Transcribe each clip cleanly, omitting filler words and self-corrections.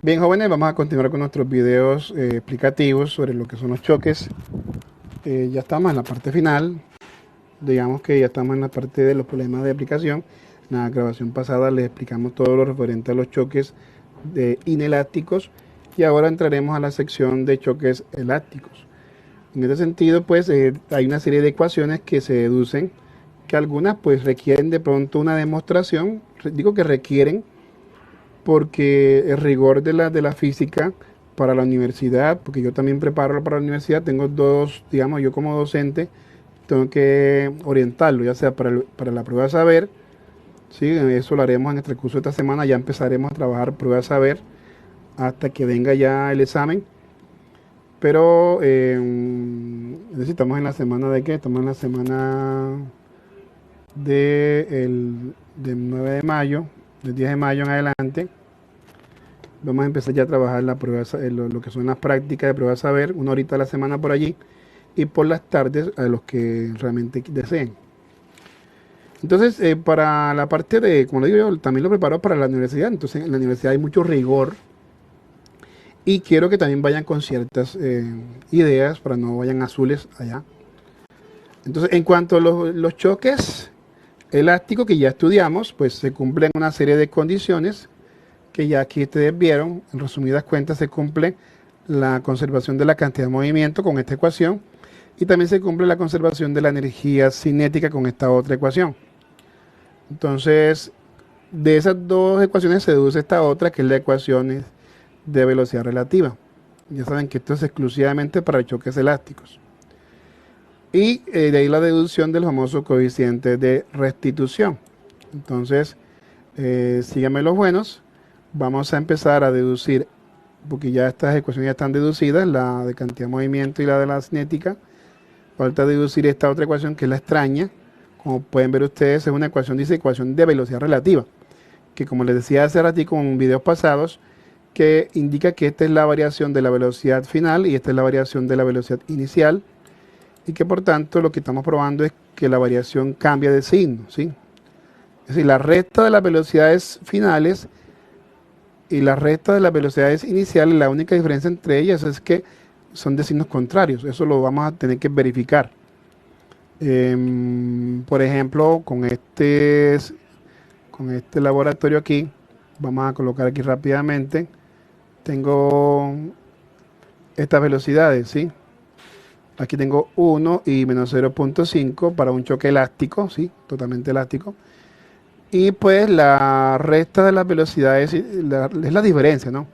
Bien, jóvenes, vamos a continuar con nuestros videos explicativos sobre lo que son los choques. Ya estamos en la parte final. Digamos que ya estamos en la parte de los problemas de aplicación. En la grabación pasada les explicamos todo lo referente a los choques inelásticos y ahora entraremos a la sección de choques elásticos. En este sentido, pues hay una serie de ecuaciones que se deducen, que algunas pues requieren de pronto una demostración. Digo que requieren porque el rigor de la física para la universidad, porque yo también preparo para la universidad, tengo dos, digamos, yo como docente tengo que orientarlo, ya sea para la prueba de saber, ¿sí? Eso lo haremos en el transcurso de esta semana, ya empezaremos a trabajar prueba de saber hasta que venga ya el examen, pero estamos en la semana de qué, estamos en la semana del 9 de mayo, del 10 de mayo en adelante. Vamos a empezar ya a trabajar la prueba, lo que son las prácticas de prueba de saber, una horita a la semana por allí, y por las tardes a los que realmente deseen. Entonces, para la parte de, como le digo yo, también lo preparo para la universidad. Entonces, en la universidad hay mucho rigor y quiero que también vayan con ciertas ideas para no vayan azules allá. Entonces, en cuanto a los choques elásticos que ya estudiamos, pues se cumplen una serie de condiciones que ya aquí ustedes vieron. En resumidas cuentas, se cumple la conservación de la cantidad de movimiento con esta ecuación y también se cumple la conservación de la energía cinética con esta otra ecuación. Entonces, de esas dos ecuaciones se deduce esta otra, que es la ecuación de velocidad relativa. Ya saben que esto es exclusivamente para choques elásticos. Y de ahí la deducción del famoso coeficiente de restitución. Entonces, síganme los buenos. Vamos a empezar a deducir, porque ya estas ecuaciones ya están deducidas, la de cantidad de movimiento y la de la cinética. Falta deducir esta otra ecuación que es la extraña. Como pueden ver ustedes, es una ecuación, dice ecuación de velocidad relativa, que como les decía hace ratito en videos pasados, que indica que esta es la variación de la velocidad final y esta es la variación de la velocidad inicial, y que por tanto lo que estamos probando es que la variación cambia de signo, ¿sí? Es decir, la resta de las velocidades finales y la resta de las velocidades iniciales, la única diferencia entre ellas es que son de signos contrarios. Eso lo vamos a tener que verificar. Por ejemplo, con este laboratorio aquí, vamos a colocar aquí rápidamente, tengo estas velocidades, ¿sí? Aquí tengo 1 y menos 0.5 para un choque elástico, ¿sí? Totalmente elástico. Y pues la resta de las velocidades es la diferencia, ¿no?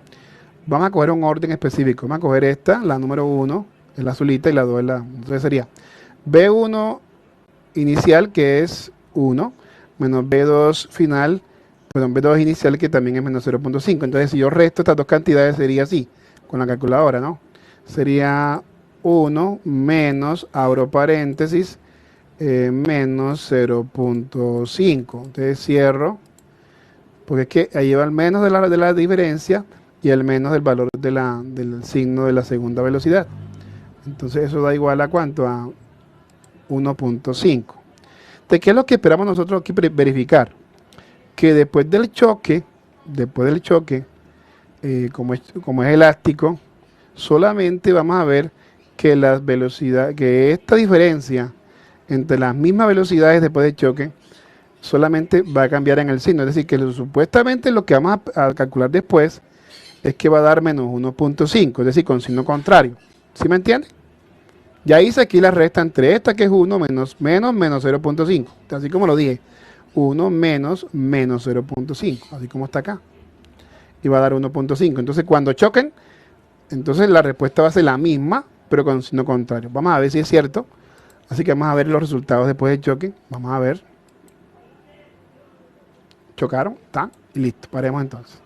Vamos a coger un orden específico. Vamos a coger esta, la número 1, es la azulita, y la 2 es la... Entonces sería B1 inicial, que es 1, menos B2 final, perdón, B2 inicial, que también es menos 0.5. Entonces, si yo resto estas dos cantidades, sería así, con la calculadora, ¿no? Sería 1 menos, abro paréntesis, menos 0.5. Entonces cierro, porque es que ahí va el menos de la diferencia y el menos del valor del signo de la segunda velocidad. Entonces eso da igual a ¿cuánto? A 1.5. ¿De qué es lo que esperamos nosotros aquí verificar? Que después del choque, como es elástico, solamente vamos a ver que las velocidades, que esta diferencia entre las mismas velocidades después del choque solamente va a cambiar en el signo. Es decir, que supuestamente lo que vamos a calcular después es que va a dar menos 1.5, es decir, con signo contrario. ¿Sí me entiende? Ya hice aquí la resta entre esta, que es 1, menos 0.5. Así como lo dije, 1 menos 0.5, así como está acá. Y va a dar 1.5. Entonces, cuando choquen, entonces la respuesta va a ser la misma, pero con signo contrario. Vamos a ver si es cierto. Así que vamos a ver los resultados después del choque. Vamos a ver. Chocaron, ¿está? Y listo, paremos entonces.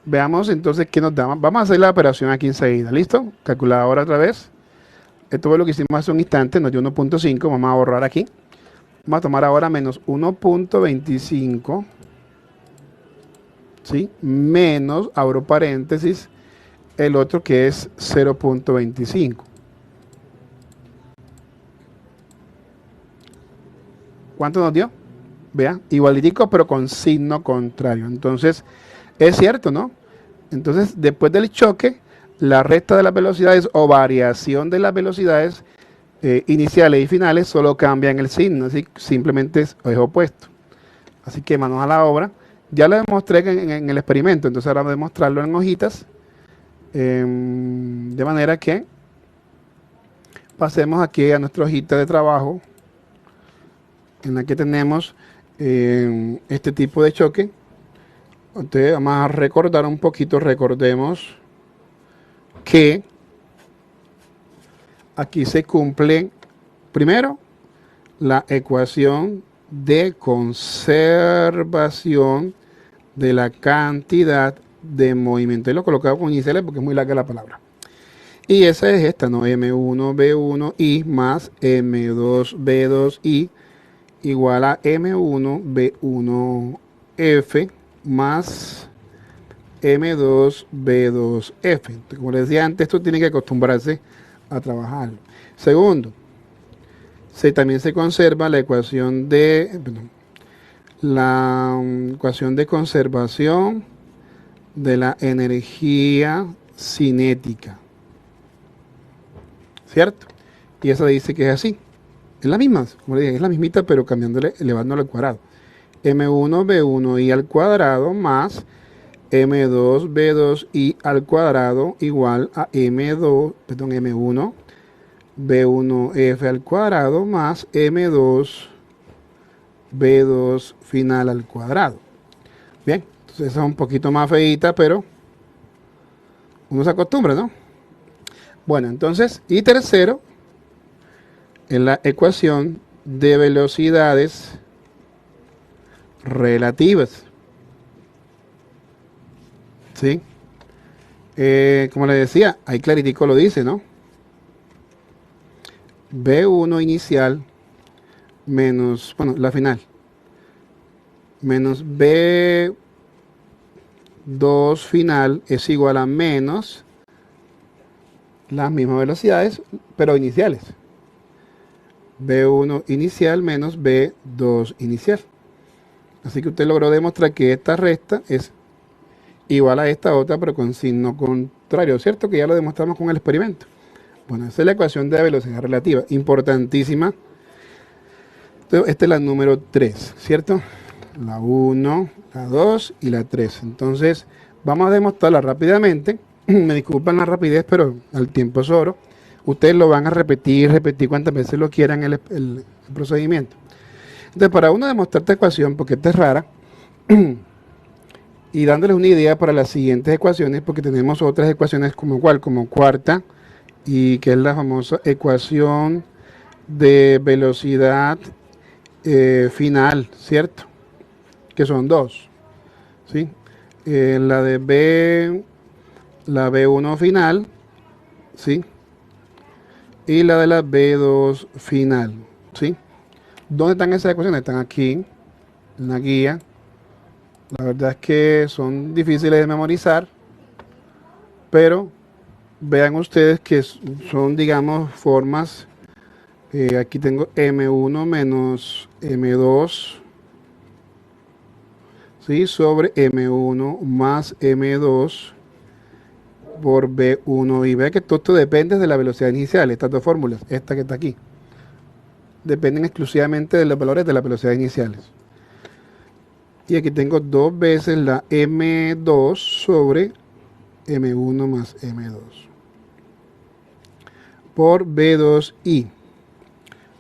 Veamos entonces qué nos da. Vamos a hacer la operación aquí enseguida. ¿Listo? Calculadora otra vez. Esto fue lo que hicimos hace un instante, nos dio 1.5. Vamos a borrar aquí. Vamos a tomar ahora menos 1.25. ¿Sí? Menos, abro paréntesis, el otro que es 0.25. ¿Cuánto nos dio? Vea, igualitico, pero con signo contrario. Entonces, es cierto, ¿no? Entonces, después del choque, la resta de las velocidades o variación de las velocidades iniciales y finales solo cambian el signo, así simplemente es opuesto. Así que manos a la obra. Ya lo demostré en el experimento, entonces ahora voy a demostrarlo en hojitas, de manera que pasemos aquí a nuestra hojita de trabajo, en la que tenemos este tipo de choque. Entonces vamos a recordar un poquito, recordemos que aquí se cumple primero la ecuación de conservación de la cantidad de movimiento. Y lo he colocado con iniciales porque es muy larga la palabra. Y esa es esta, ¿no? M1B1I más M2B2I igual a M1B1F más M2B2F. Entonces, como les decía antes, esto tiene que acostumbrarse a trabajarlo. Segundo, también se conserva la ecuación de conservación de la energía cinética, ¿cierto? Y esa dice que es así. Es la misma, como le dije, es la mismita, pero cambiándole, elevándole al cuadrado. M1B1I al cuadrado más M2B2I al cuadrado igual a M1B1F al cuadrado más M2B2 final al cuadrado. Bien, entonces esa es un poquito más feita, pero uno se acostumbra, ¿no? Bueno, entonces, y tercero, en la ecuación de velocidades relativas. ¿Sí? Como les decía, ahí claritico lo dice, ¿no? B1 inicial menos, bueno, la final, menos B2 final es igual a menos las mismas velocidades, pero iniciales. B1 inicial menos B2 inicial. Así que usted logró demostrar que esta resta es igual a esta otra, pero con signo contrario, ¿cierto? Que ya lo demostramos con el experimento. Bueno, esa es la ecuación de velocidad relativa, importantísima. Entonces, esta es la número 3, ¿cierto? La 1, la 2 y la 3. Entonces, vamos a demostrarla rápidamente. Me disculpan la rapidez, pero el tiempo es oro. Ustedes lo van a repetir cuantas veces lo quieran el procedimiento. Entonces, para uno demostrar esta ecuación, porque esta es rara, y dándoles una idea para las siguientes ecuaciones, porque tenemos otras ecuaciones como cuarta, y que es la famosa ecuación de velocidad final, ¿cierto? Que son dos, ¿sí? La B1 final, ¿sí? Y la de la B2 final, ¿sí? ¿Dónde están esas ecuaciones? Están aquí, en la guía. La verdad es que son difíciles de memorizar, pero vean ustedes que son, digamos, formas. Aquí tengo M1 menos M2, ¿sí? Sobre M1 más M2 por B1. Y vean que todo esto depende de la velocidad inicial. Estas dos fórmulas, esta que está aquí, dependen exclusivamente de los valores de las velocidades iniciales. Y aquí tengo dos veces la M2 sobre M1 más M2 por B2I.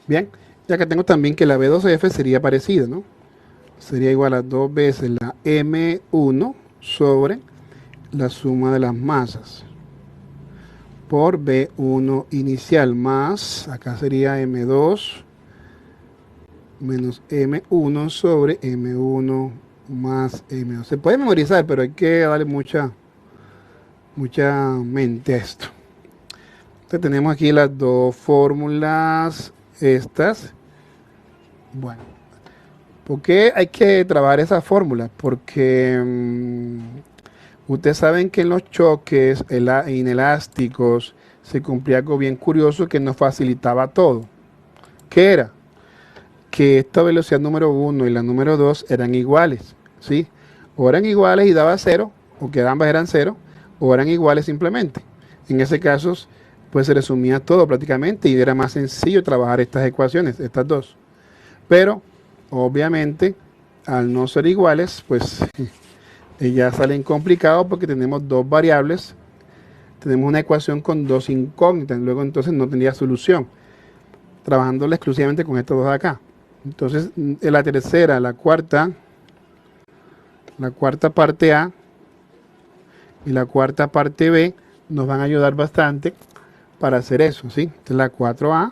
Bien, ya que tengo también que la B2F sería parecida, ¿no? Sería igual a dos veces la M1 sobre la suma de las masas por B1 inicial más, acá sería M2 menos M1 sobre M1 más M2. Se puede memorizar, pero hay que darle mucha mente a esto. Entonces tenemos aquí las dos fórmulas estas. Bueno, ¿por qué hay que trabajar esas fórmulas? Porque ustedes saben que en los choques inelásticos se cumplía algo bien curioso que nos facilitaba todo. ¿Qué era? Que esta velocidad número 1 y la número 2 eran iguales, ¿sí? O eran iguales y daba 0, o que ambas eran cero, o eran iguales simplemente. En ese caso, pues se resumía todo prácticamente y era más sencillo trabajar estas ecuaciones, estas dos. Pero, obviamente, al no ser iguales, pues ya salen complicados porque tenemos dos variables, tenemos una ecuación con dos incógnitas, luego entonces no tendría solución, trabajándola exclusivamente con estos dos de acá. Entonces, en la tercera, la cuarta parte A y la cuarta parte B nos van a ayudar bastante para hacer eso, ¿sí? Esta es la 4A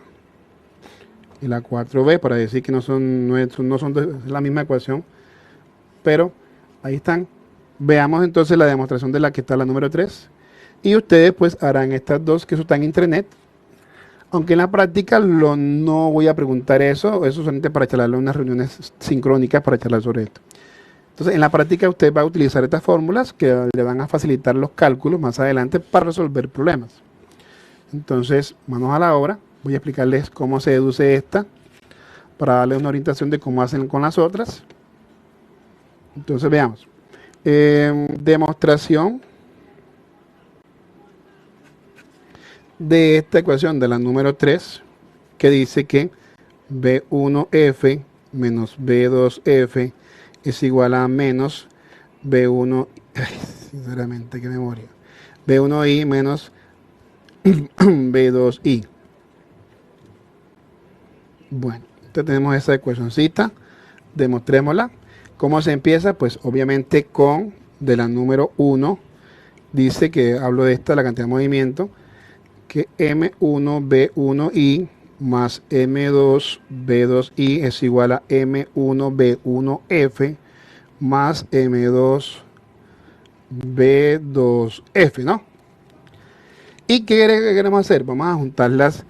y la 4B, para decir que no son la misma ecuación, pero ahí están. Veamos entonces la demostración de la que está la número 3. Y ustedes pues harán estas dos, que eso está en internet. Aunque en la práctica no voy a preguntar eso solamente para charlarlo en unas reuniones sincrónicas para charlar sobre esto. Entonces en la práctica usted va a utilizar estas fórmulas que le van a facilitar los cálculos más adelante para resolver problemas. Entonces, manos a la obra. Voy a explicarles cómo se deduce esta para darles una orientación de cómo hacen con las otras. Entonces veamos. Demostración de esta ecuación de la número 3, que dice que B1F menos B2F es igual a menos B1, sinceramente, qué memoria, B1I menos B2I. Bueno, entonces tenemos esa ecuacióncita, demostrémosla. ¿Cómo se empieza? Pues obviamente con de la número 1, dice que hablo de esta, la cantidad de movimiento, que M1B1I más M2B2I es igual a M1B1F más M2B2F, ¿no? ¿Y qué queremos hacer? Vamos a juntarlas,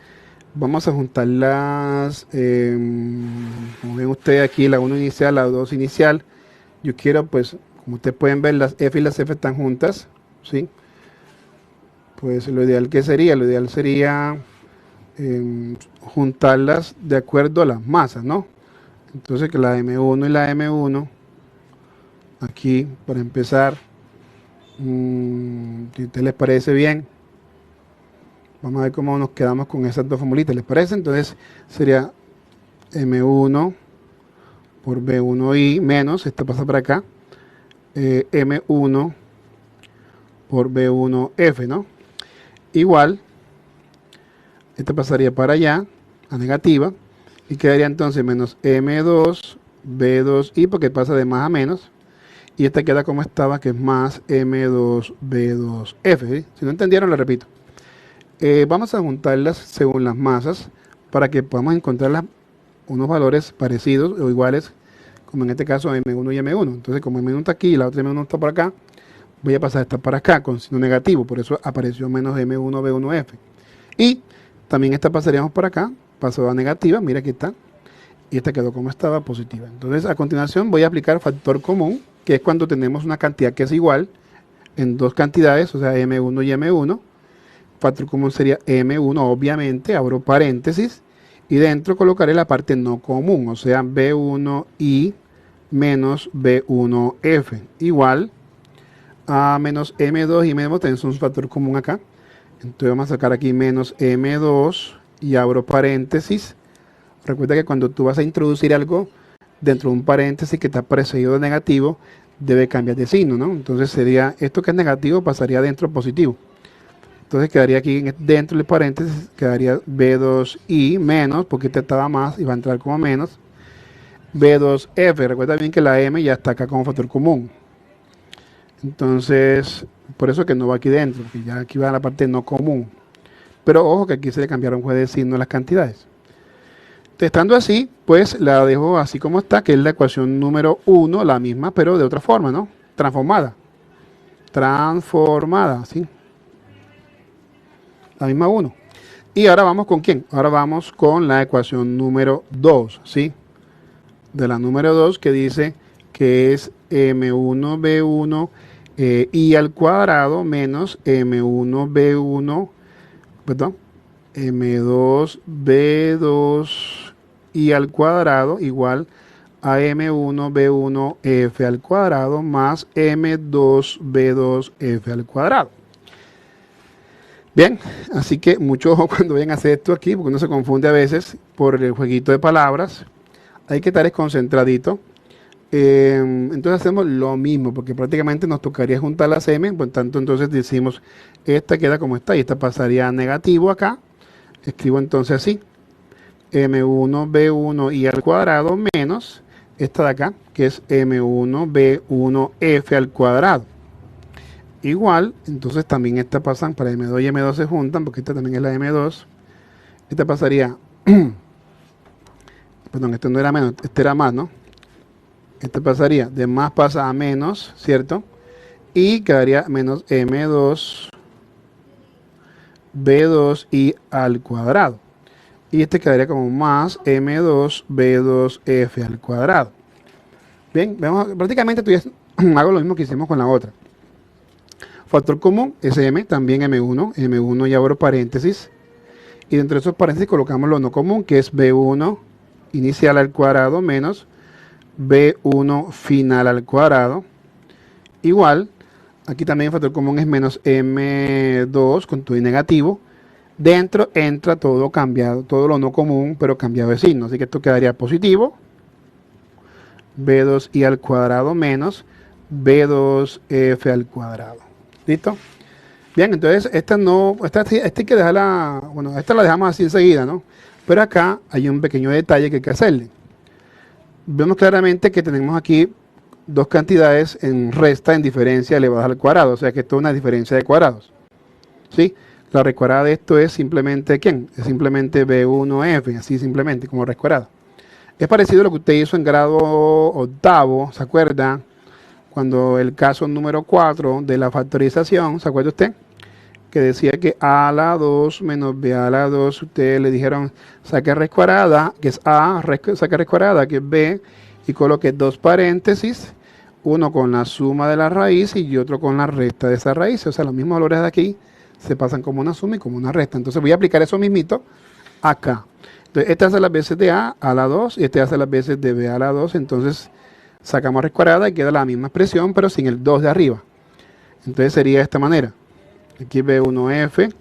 como ven ustedes aquí, la 1 inicial, la 2 inicial. Yo quiero, pues, como ustedes pueden ver, las F y las F están juntas, ¿sí? Pues lo ideal sería juntarlas de acuerdo a las masas, ¿no? Entonces que la M1 y la M1, aquí, para empezar, si a ustedes les parece bien, vamos a ver cómo nos quedamos con esas dos formulitas, ¿les parece? Entonces sería M1 por B1I menos, esta pasa para acá, M1 por B1F, ¿no? Igual, esta pasaría para allá, a negativa, y quedaría entonces menos M2, B2I, porque pasa de más a menos, y esta queda como estaba, que es más M2, B2F, ¿sí? Si no entendieron, lo repito. Vamos a juntarlas según las masas, para que podamos encontrar unos valores parecidos o iguales, como en este caso M1 y M1. Entonces, como M1 está aquí y la otra M1 está por acá, voy a pasar esta para acá con signo negativo, por eso apareció menos M1, B1F. Y también esta pasaríamos por acá, pasó a negativa, mira aquí está, y esta quedó como estaba, positiva. Entonces, a continuación voy a aplicar factor común, que es cuando tenemos una cantidad que es igual en dos cantidades, o sea, M1 y M1. Factor común sería M1, obviamente, abro paréntesis, y dentro colocaré la parte no común, o sea, B1I menos B1F, igual a menos M2 y M2 tenemos un factor común acá. Entonces vamos a sacar aquí menos M2 y abro paréntesis. Recuerda que cuando tú vas a introducir algo dentro de un paréntesis que está precedido de negativo, debe cambiar de signo, ¿no? Entonces sería, esto que es negativo pasaría dentro positivo. Entonces quedaría aquí dentro del paréntesis, quedaría B2I menos, porque este estaba más y va a entrar como menos, B2F. Recuerda bien que la M ya está acá como factor común. Entonces, por eso que no va aquí dentro, que ya aquí va la parte no común. Pero ojo que aquí se le cambiaron juez de signo las cantidades. Entonces, estando así, pues la dejo así como está, que es la ecuación número 1, la misma, pero de otra forma, ¿no? Transformada. ¿Sí? La misma 1. Y ahora vamos con ¿quién? Ahora vamos con la ecuación número 2, ¿sí? De la número 2, que dice que es M1B1 I al cuadrado menos M1B1, perdón, M2B2 I al cuadrado igual a M1B1F al cuadrado más M2B2F al cuadrado. Bien, así que mucho ojo cuando vayan a hacer esto aquí, porque uno se confunde a veces por el jueguito de palabras. Hay que estar concentradito. Entonces hacemos lo mismo, porque prácticamente nos tocaría juntar las M, por tanto entonces decimos, esta queda como está, y esta pasaría a negativo acá. Escribo entonces así, M1B1I al cuadrado menos esta de acá, que es M1B1F al cuadrado. Igual, entonces también esta pasan, para M2 y M2 se juntan, porque esta también es la M2. Esta pasaría, perdón, este no era menos, este era más, ¿no? Este pasaría, de más pasa a menos, ¿cierto? Y quedaría menos M2 B2I al cuadrado. Y este quedaría como más M2 B2F al cuadrado. Bien, vemos, prácticamente hago lo mismo que hicimos con la otra. Factor común es M, también M1. M1 y abro paréntesis. Y dentro de esos paréntesis colocamos lo no común, que es B1 inicial al cuadrado menos B1 final al cuadrado. Igual, aquí también el factor común es menos M2 con todo y negativo. Dentro entra todo cambiado, todo lo no común, pero cambiado de signo. Así que esto quedaría positivo. B2i al cuadrado menos B2f al cuadrado. ¿Listo? Bien, entonces esta hay que dejarla, bueno, esta la dejamos así enseguida, ¿no? Pero acá hay un pequeño detalle que hay que hacerle. Vemos claramente que tenemos aquí dos cantidades en resta en diferencia elevadas al cuadrado, o sea que esto es una diferencia de cuadrados. ¿Sí? La raíz cuadrada de esto es simplemente, ¿quién? Es simplemente B1F, así simplemente, como raíz cuadrada. Es parecido a lo que usted hizo en grado octavo, ¿se acuerda? Cuando el caso número 4 de la factorización, ¿se acuerda usted? Que decía que a a la 2 menos b a la 2, ustedes le dijeron saque raíz cuadrada, que es a, saque raíz cuadrada, que es b, y coloque dos paréntesis, uno con la suma de la raíz y otro con la resta de esa raíz. O sea, los mismos valores de aquí se pasan como una suma y como una resta. Entonces voy a aplicar eso mismito acá. Entonces, este hace las veces de a la 2 y este hace las veces de b a la 2. Entonces sacamos raíz cuadrada y queda la misma expresión, pero sin el 2 de arriba. Entonces sería de esta manera. Aquí es B1F,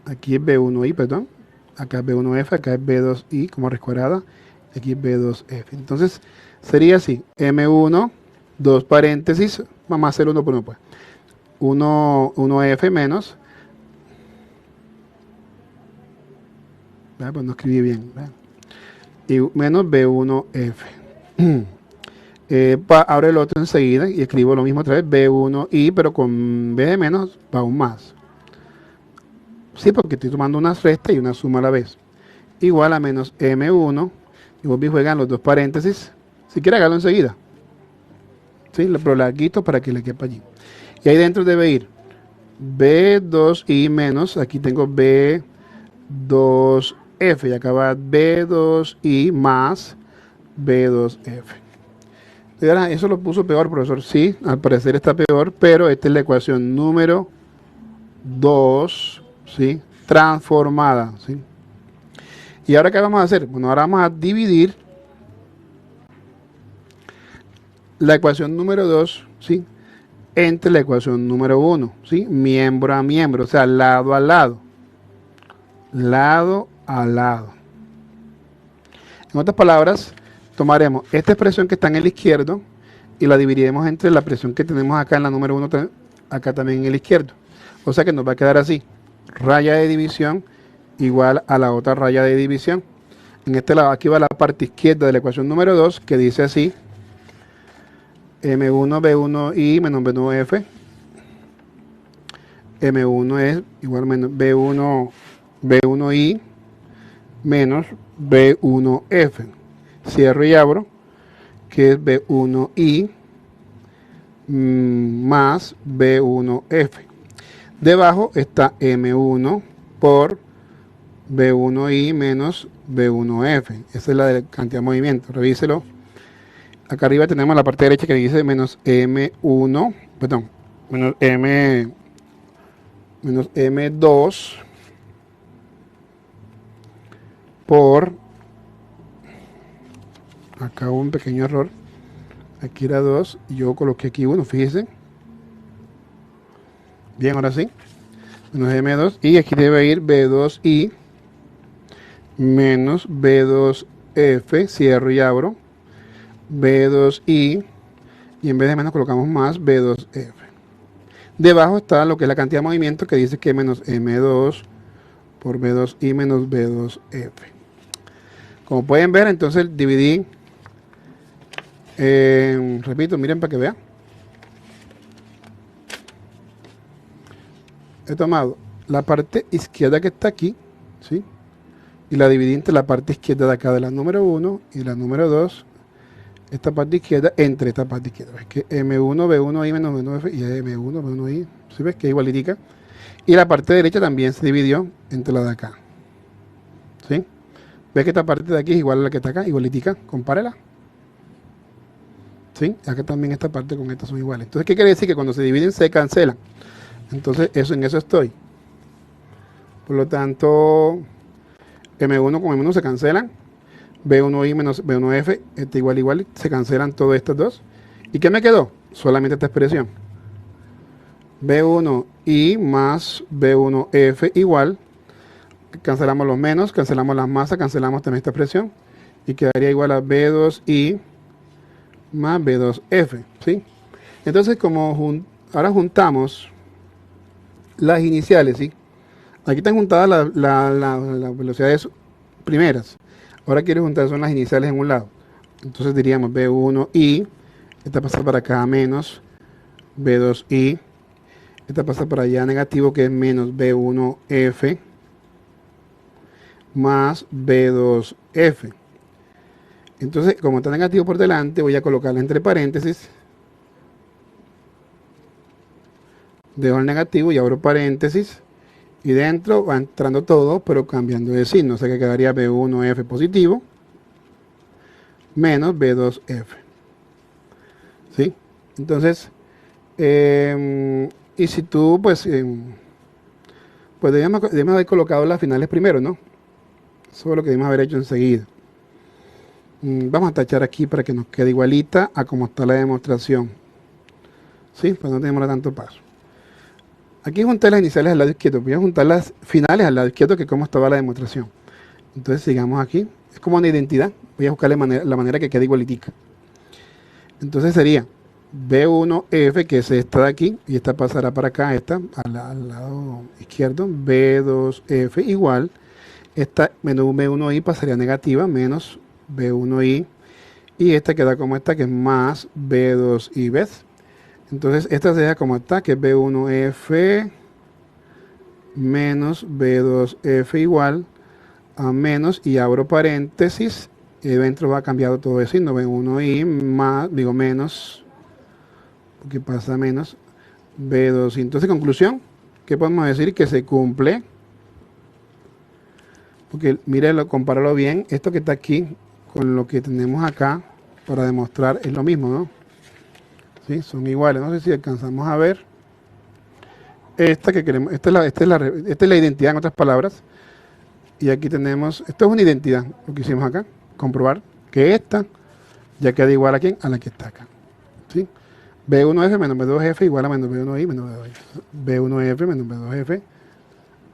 aquí es B1I, perdón. Acá es B1F, acá es B2I como raíz cuadrada. Aquí es B2F. Entonces sería así. M1, dos paréntesis, vamos a hacer uno por uno pues. 1F menos. Pues no escribí bien. ¿verdad? Y menos B1F. Abro el otro enseguida y escribo lo mismo otra vez, B1I, pero con B de menos va aún más. Sí, porque estoy tomando una resta y una suma a la vez. Igual a menos M1, y vos juegan los dos paréntesis. Si quiere hágalo enseguida. ¿Sí? Pero larguito para que le quepa allí. Y ahí dentro debe ir B2I menos, aquí tengo B2F, y acá va B2I más B2F. Eso lo puso peor, profesor. Sí, al parecer está peor, pero esta es la ecuación número 2, ¿sí? Transformada, ¿sí? ¿Y ahora qué vamos a hacer? Bueno, ahora vamos a dividir la ecuación número 2, ¿sí? Entre la ecuación número 1, ¿sí? Miembro a miembro, o sea, lado a lado. Lado a lado. En otras palabras, tomaremos esta expresión que está en el izquierdo y la dividiremos entre la expresión que tenemos acá en la número 1, acá también en el izquierdo. O sea que nos va a quedar así. Raya de división igual a la otra raya de división. En este lado, aquí va la parte izquierda de la ecuación número 2, que dice así. M1, B1I menos B1F. M1 es igual menos B1, B1I menos B1F. Cierro y abro, que es B1I más B1F. Debajo está M1 por B1I menos B1F. Esa es la de cantidad de movimiento. Revíselo. Acá arriba tenemos la parte derecha que dice menos M1, perdón, menos M2 por acá hubo un pequeño error. Aquí era 2 y yo coloqué aquí 1, fíjense. Bien, ahora sí. Menos M2 y aquí debe ir B2I menos B2F, cierro y abro, B2I y en vez de menos colocamos más B2F. Debajo está lo que es la cantidad de movimiento que dice que menos M2 por B2I menos B2F. Como pueden ver, entonces dividí, repito, miren para que vean. He tomado la parte izquierda que está aquí, ¿sí? Y la dividí entre la parte izquierda de acá de la número 1 y la número 2, esta parte izquierda entre esta parte izquierda. Es que M1, B1I menos B1F y M1, B1I, ¿sí ves? Que es igualitica. Y la parte derecha también se dividió entre la de acá, ¿sí? ¿Ves que esta parte de aquí es igual a la que está acá? Igualitica, compárela. ¿Sí? Acá también esta parte con esta son iguales. Entonces, ¿qué quiere decir? Que cuando se dividen se cancelan. Entonces, en eso estoy. Por lo tanto, M1 con M1 se cancelan. B1I menos B1F, igual, se cancelan todas estas dos. ¿Y qué me quedó? Solamente esta expresión. B1I más B1F igual. Cancelamos los menos, cancelamos las masas, cancelamos también esta expresión. Y quedaría igual a B2I más B2F, ¿sí? Entonces, como ahora juntamos las iniciales, ¿sí? Aquí están juntadas las velocidades primeras. Ahora quiero juntar son las iniciales en un lado. Entonces diríamos B1I, esta pasa para acá menos B2I, esta pasa para allá negativo que es menos B1F más B2F. Entonces, como está negativo por delante, voy a colocarla entre paréntesis. Dejo el negativo y abro paréntesis. Y dentro va entrando todo, pero cambiando de signo. O sea que quedaría B1F positivo menos B2F. ¿Sí? Entonces, y si tú, pues debemos haber colocado las finales primero, ¿no? Eso es lo que debemos haber hecho enseguida. Vamos a tachar aquí para que nos quede igualita a como está la demostración. ¿Sí? Pues no tenemos tanto paso. Aquí junté las iniciales al lado izquierdo. Voy a juntar las finales al lado izquierdo, que es como estaba la demostración. Entonces sigamos aquí. Es como una identidad. Voy a buscarle la manera que quede igualitica. Entonces sería B1F, que es esta de aquí, y esta pasará para acá, esta, al lado izquierdo. B2F igual. Esta menos B1I pasaría negativa, menos B1I. Y esta queda como esta, que es más B2I, ¿ves? Entonces esta se deja como está, que es B1F menos B2F igual a menos, y abro paréntesis, y dentro va cambiado todo de signo, B1I más, digo menos, porque pasa menos, B2I. Entonces, conclusión, ¿qué podemos decir? Que se cumple, porque míralo, compáralo bien, esto que está aquí con lo que tenemos acá para demostrar es lo mismo, ¿no? ¿Sí? Son iguales, no sé si alcanzamos a ver. Esta que queremos, esta es la identidad, en otras palabras. Y aquí tenemos, esto es una identidad, lo que hicimos acá, comprobar que esta ya queda igual a quién, a la que está acá. ¿Sí? B1F menos B2F igual a menos B1I menos B1F menos B2F.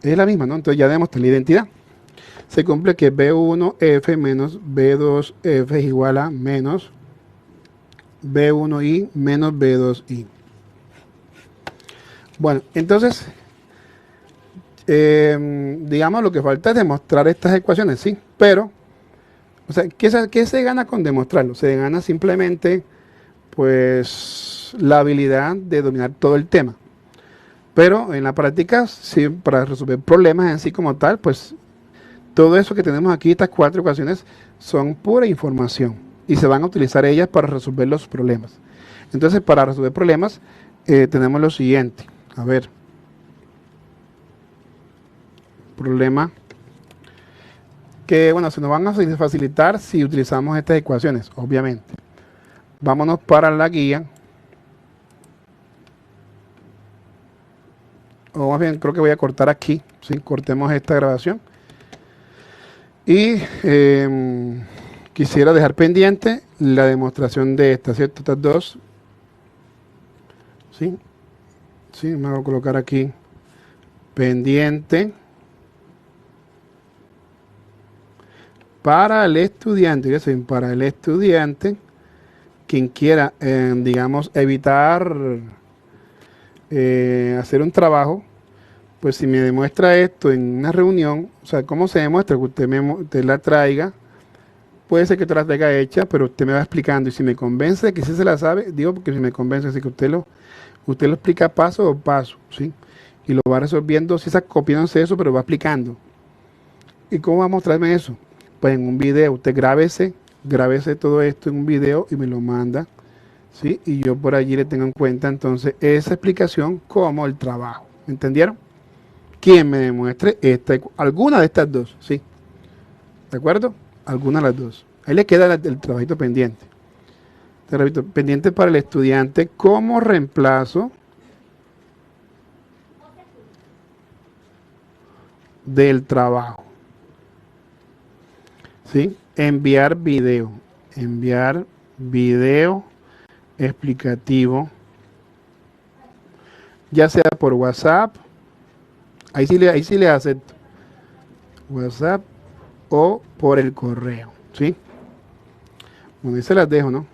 Es la misma, ¿no? Entonces ya demostré la identidad. Se cumple que B1F menos B2F es igual a menos B1I menos B2I. Bueno, entonces, digamos, lo que falta es demostrar estas ecuaciones, sí, pero, o sea, ¿qué se gana con demostrarlo? Se gana simplemente, pues, la habilidad de dominar todo el tema. Pero en la práctica, sí, para resolver problemas en sí como tal, pues, todo eso que tenemos aquí, estas 4 ecuaciones, son pura información y se van a utilizar ellas para resolver los problemas. Entonces, para resolver problemas, tenemos lo siguiente. A ver. Problema que, bueno, se nos van a facilitar si utilizamos estas ecuaciones, obviamente. Vámonos para la guía. O más bien, creo que voy a cortar aquí. ¿Sí? Cortemos esta grabación. Y Quisiera dejar pendiente la demostración de estas, ¿cierto? Estas dos. ¿Sí? Sí, me voy a colocar aquí pendiente para el estudiante, ya saben, para el estudiante, quien quiera, digamos, evitar hacer un trabajo, pues si me demuestra esto en una reunión, o sea, ¿cómo se demuestra? Que usted la traiga, puede ser que te la traiga hecha, pero usted me va explicando, y si me convence de que sí se la sabe, digo porque si me convence, así que usted lo explica paso a paso, ¿sí? Y lo va resolviendo, si está copiándose eso, pero va explicando. ¿Y cómo va a mostrarme eso? Pues en un video, usted grábese todo esto en un video y me lo manda, ¿sí? Y yo por allí le tengo en cuenta entonces esa explicación como el trabajo. ¿Entendieron? Quien me demuestre alguna de estas dos, ¿sí? ¿De acuerdo? Alguna de las dos. Ahí le queda el trabajito pendiente. Te repito, pendiente para el estudiante como reemplazo del trabajo. ¿Sí? Enviar video explicativo, ya sea por WhatsApp, ahí sí le acepto, WhatsApp o por el correo, ¿sí? Bueno, ahí se las dejo, ¿no?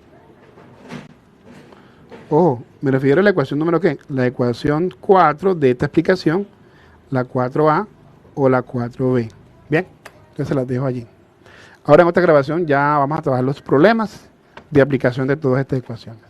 Ojo, me refiero a la ecuación número ¿qué? La ecuación 4 de esta explicación, la 4A o la 4B. Bien, entonces se las dejo allí. Ahora en esta grabación ya vamos a trabajar los problemas de aplicación de todas estas ecuaciones.